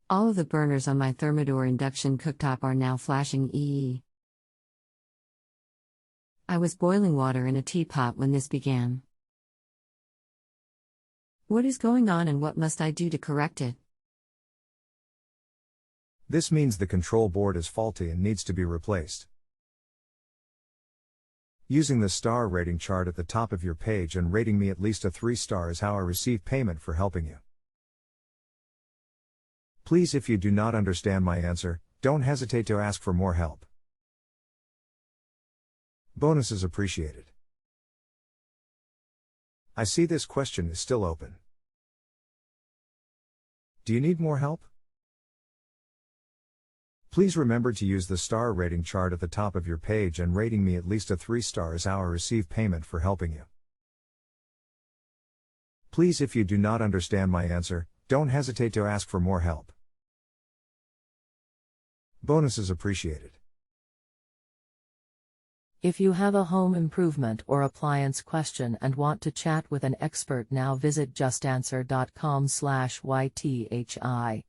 All of the burners on my Thermador induction cooktop are now flashing EE. I was boiling water in a teapot when this began. What is going on and what must I do to correct it? This means the control board is faulty and needs to be replaced. Using the star rating chart at the top of your page and rating me at least a 3-star is how I receive payment for helping you. Please, if you do not understand my answer, don't hesitate to ask for more help. Bonuses appreciated. I see this question is still open. Do you need more help? Please remember to use the star rating chart at the top of your page and rating me at least a 3-star is how I receive payment for helping you. Please, if you do not understand my answer, don't hesitate to ask for more help. Bonuses appreciated. If you have a home improvement or appliance question and want to chat with an expert now, visit justanswer.com/YTHI.